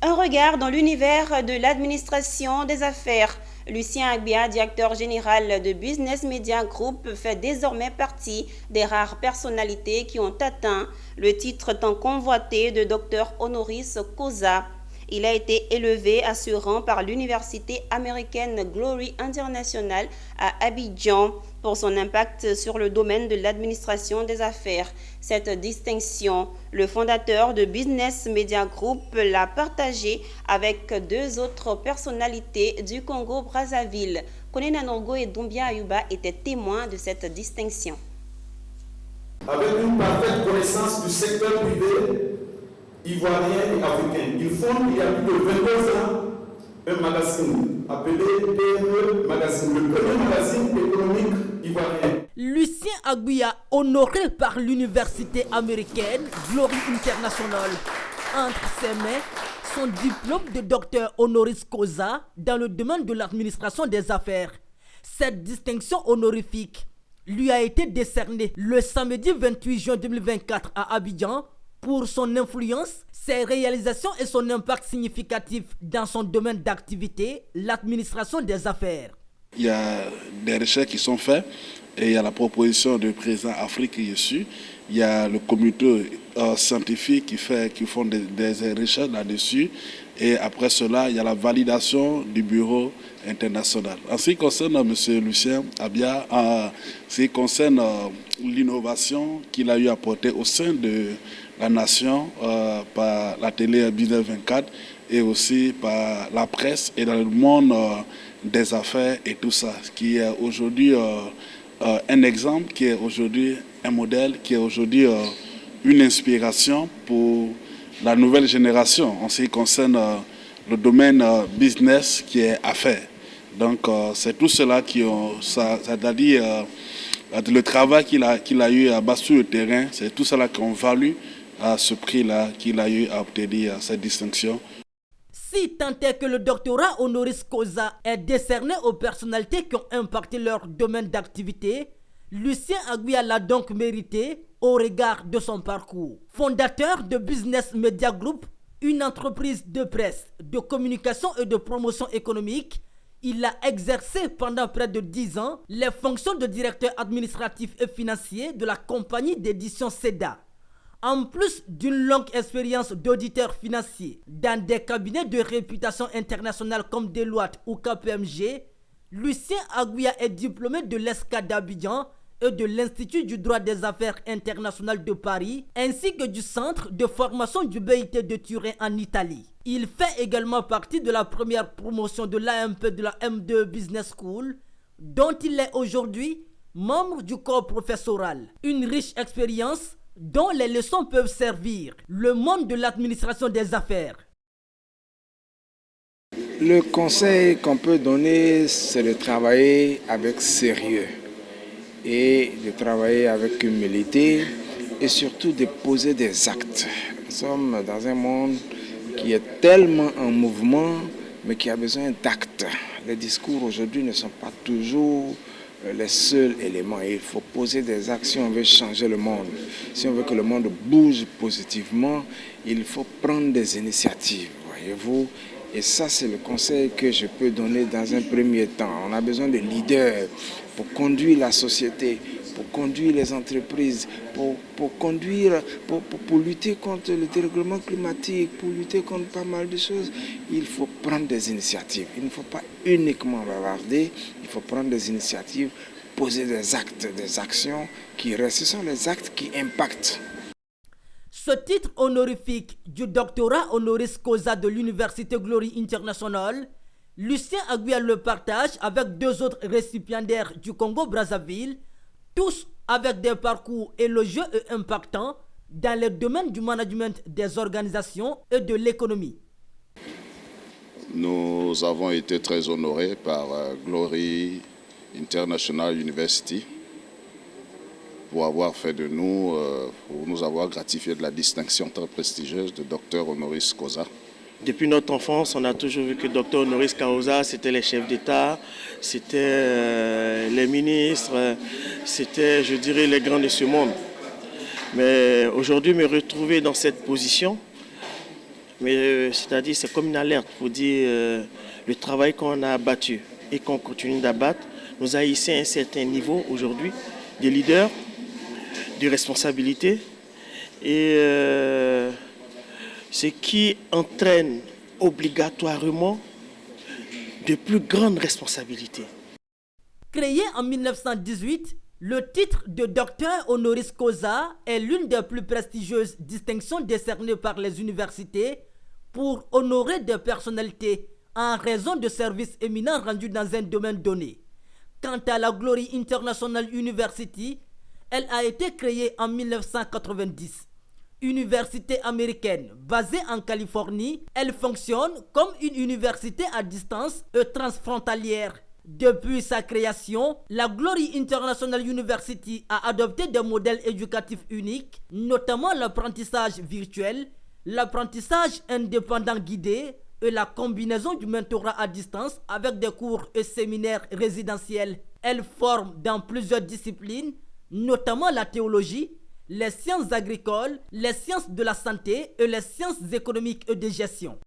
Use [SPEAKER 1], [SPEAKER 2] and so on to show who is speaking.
[SPEAKER 1] Un regard dans l'univers de l'administration des affaires. Lucien Agbia, directeur général de Business Media Group, fait désormais partie des rares personnalités qui ont atteint le titre tant convoité de docteur honoris causa. Il a été élevé à ce rang par l'université américaine Glory International à Abidjan pour son impact sur le domaine de l'administration des affaires. Cette distinction, le fondateur de Business Media Group l'a partagée avec deux autres personnalités du Congo-Brazzaville. Konena Norgo et Doumbia Ayuba étaient témoins de cette distinction.
[SPEAKER 2] Avec une parfaite connaissance du secteur privé ivoirien et africain, il fonde il y a plus de 22 ans un magazine appelé PME Magazine, le premier magazine économique ivoirien.
[SPEAKER 3] Lucien Agbia, honoré par l'université américaine Glory International. Entre ses mains, son diplôme de docteur honoris causa dans le domaine de l'administration des affaires. Cette distinction honorifique lui a été décernée le samedi 28 juin 2024 à Abidjan pour son influence, ses réalisations et son impact significatif dans son domaine d'activité, l'administration des affaires.
[SPEAKER 4] Il y a des recherches qui sont faites et il y a la proposition de président Afrique qui est dessus. Il y a le comité scientifique qui font des recherches là-dessus. Et après cela, il y a la validation du bureau international. En ce qui concerne M. Lucien Agbia, en ce qui concerne l'innovation qu'il a eu à porter au sein de la nation par la télé Business 24 et aussi par la presse et dans le monde des affaires et tout ça, qui est aujourd'hui un exemple, qui est aujourd'hui un modèle, qui est aujourd'hui une inspiration pour la nouvelle génération en ce qui concerne le domaine business qui est affaires. Donc c'est tout cela c'est-à-dire le travail qu'il a eu à bas sur le terrain, c'est tout cela qui ont valu à ce prix-là qu'il a eu à obtenir cette distinction.
[SPEAKER 3] Si tant est que le doctorat honoris causa est décerné aux personnalités qui ont impacté leur domaine d'activité, Lucien Agbia l'a donc mérité au regard de son parcours. Fondateur de Business Media Group, une entreprise de presse, de communication et de promotion économique, il a exercé pendant près de 10 ans les fonctions de directeur administratif et financier de la compagnie d'édition SEDA. En plus d'une longue expérience d'auditeur financier dans des cabinets de réputation internationale comme Deloitte ou KPMG, Lucien Agbia est diplômé de l'ESCA d'Abidjan et de l'Institut du droit des affaires internationales de Paris, ainsi que du centre de formation du BIT de Turin en Italie. Il fait également partie de la première promotion de l'AMP de la M2 Business School, dont il est aujourd'hui membre du corps professoral. Une riche expérience dont les leçons peuvent servir le monde de l'administration des affaires.
[SPEAKER 5] Le conseil qu'on peut donner, c'est de travailler avec sérieux et de travailler avec humilité et surtout de poser des actes. Nous sommes dans un monde qui est tellement en mouvement, mais qui a besoin d'actes. Les discours aujourd'hui ne sont pas toujours les seuls éléments. Il faut poser des actes si on veut changer le monde. Si on veut que le monde bouge positivement, il faut prendre des initiatives, voyez-vous. Et ça, c'est le conseil que je peux donner dans un premier temps. On a besoin de leaders pour conduire la société, pour conduire les entreprises, pour lutter contre le dérèglement climatique, pour lutter contre pas mal de choses. Il faut prendre des initiatives. Il ne faut pas uniquement bavarder, il faut prendre des initiatives, poser des actes, des actions qui restent. Ce sont les actes qui impactent.
[SPEAKER 3] Ce titre honorifique du doctorat honoris causa de l'université Glory International, Lucien Agbia le partage avec deux autres récipiendaires du Congo-Brazzaville, tous avec des parcours élogieux et impactants dans les domaines du management des organisations et de l'économie.
[SPEAKER 6] Nous avons été très honorés par Glory International University pour avoir fait de nous, pour nous avoir gratifié de la distinction très prestigieuse de docteur honoris causa.
[SPEAKER 7] Depuis notre enfance, on a toujours vu que docteur honoris causa, c'était les chefs d'État, c'était les ministres, c'était, je dirais, les grands de ce monde. Mais aujourd'hui, me retrouver dans cette position Mais c'est-à-dire, c'est comme une alerte pour dire le travail qu'on a abattu et qu'on continue d'abattre nous a hissé à un certain niveau aujourd'hui de leaders, de responsabilité et ce qui entraîne obligatoirement de plus grandes responsabilités.
[SPEAKER 3] Créé en 1918, le titre de docteur honoris causa est l'une des plus prestigieuses distinctions décernées par les universités pour honorer des personnalités en raison de services éminents rendus dans un domaine donné. Quant à la Glory International University, elle a été créée en 1990. Université américaine basée en Californie, elle fonctionne comme une université à distance et transfrontalière. Depuis sa création, la Glory International University a adopté des modèles éducatifs uniques, notamment l'apprentissage virtuel, l'apprentissage indépendant guidé et la combinaison du mentorat à distance avec des cours et séminaires résidentiels. Elle forme dans plusieurs disciplines, notamment la théologie, les sciences agricoles, les sciences de la santé et les sciences économiques et de gestion.